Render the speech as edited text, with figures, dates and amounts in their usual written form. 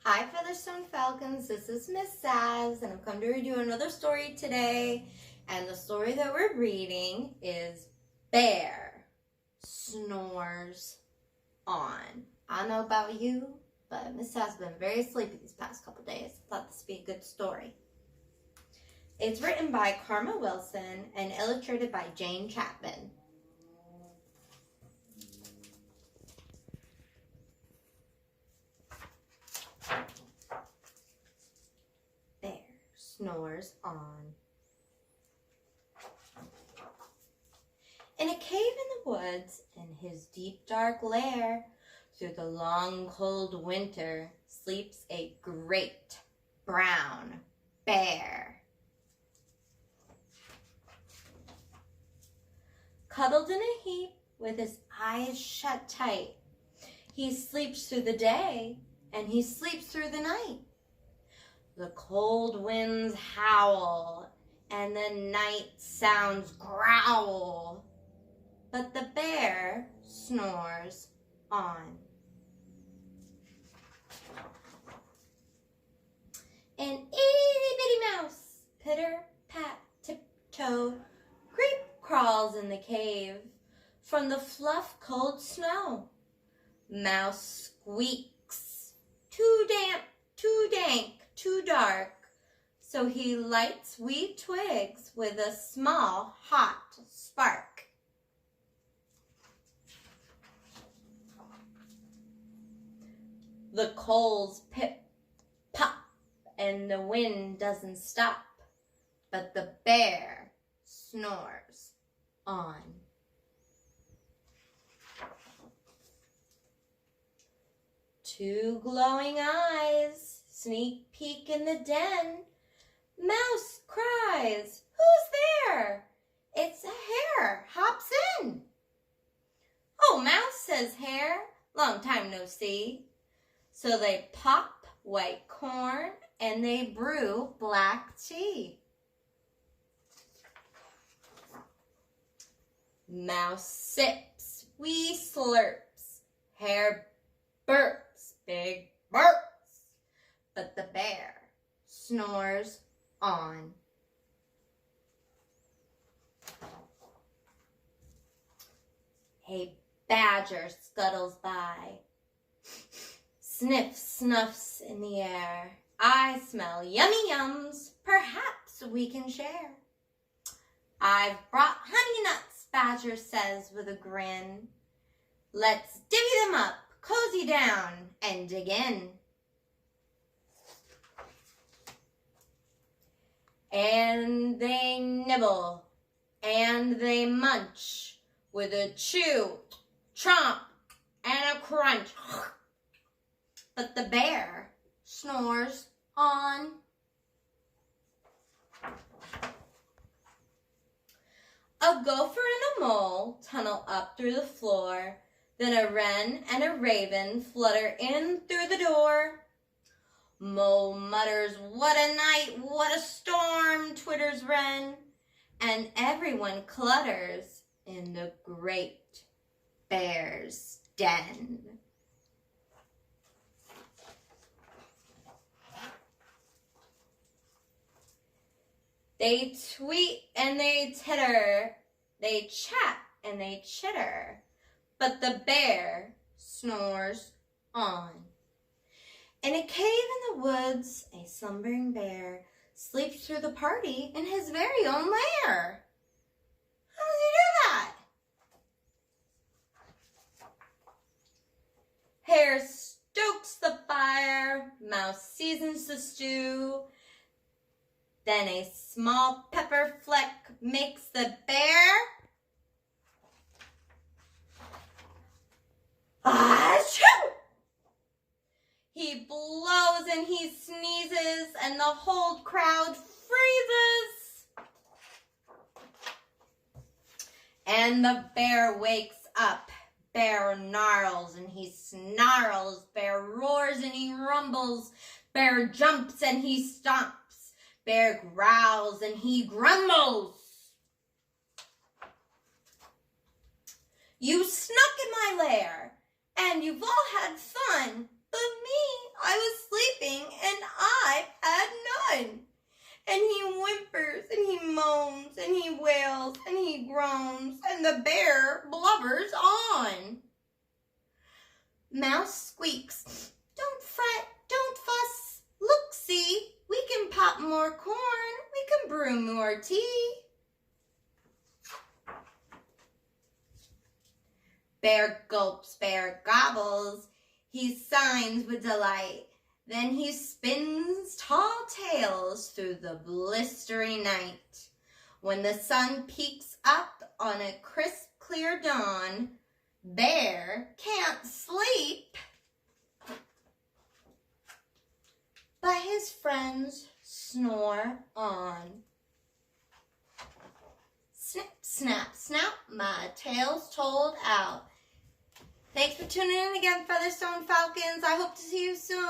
Hi Featherstone Falcons, this is Miss Saz, and I've come to read you another story today. And the story that we're reading is Bear Snores On. I don't know about you, but Miss Saz has been very sleepy these past couple days. I thought this would be a good story. It's written by Karma Wilson and illustrated by Jane Chapman. Snores on. In a cave in the woods, in his deep dark lair, through the long cold winter, sleeps a great brown bear. Cuddled in a heap with his eyes shut tight, he sleeps through the day and he sleeps through the night. The cold winds howl, and the night sounds growl, but the bear snores on. An itty-bitty mouse, pitter-pat, tiptoe, creep crawls in the cave from the fluff cold snow. Mouse squeaks, too damp, too dank, too dark, so he lights wee twigs with a small hot spark. The coals pip, pop, and the wind doesn't stop, but the bear snores on. Two glowing eyes sneak peek in the den. Mouse cries, "Who's there?" It's a hare hops in. "Oh, Mouse," says Hare, "long time no see." So they pop white corn and they brew black tea. Mouse sips, wee slurps. Hare burps, big burps. But the bear snores on. A badger scuttles by, sniffs, snuffs in the air. "I smell yummy yums, perhaps we can share." "I've brought honey nuts," Badger says with a grin. "Let's divvy them up, cozy down, and dig in." And they nibble, and they munch, with a chew, chomp, and a crunch. But the bear snores on. A gopher and a mole tunnel up through the floor, then a wren and a raven flutter in through the door. Mole mutters, "What a night, what a storm," twitters wren, and everyone clutters in the great bear's den. They tweet and they titter, they chat and they chitter, but the bear snores on. In a cave in the woods, a slumbering bear sleeps through the party in his very own lair. How does he do that? Hare stokes the fire, Mouse seasons the stew, then a small pepper fleck makes the bear achoo! He blows and he sneezes, and the whole crowd freezes. And the bear wakes up. Bear gnarls and he snarls. Bear roars and he rumbles. Bear jumps and he stomps. Bear growls and he grumbles. "You snuck in my lair, and you've all had fun, but me, I was sleeping. and he whimpers, and he moans, and he wails, and he groans, and the bear blubbers on. Mouse squeaks, "Don't fret, don't fuss, look, see, we can pop more corn, we can brew more tea." Bear gulps, bear gobbles, he signs with delight. Then he spins tall tales through the blistering night. When the sun peeks up on a crisp, clear dawn, Bear can't sleep, but his friends snore on. Snip, snap, snap, my tail's told out. Thanks for tuning in again, Featherstone Falcons. I hope to see you soon.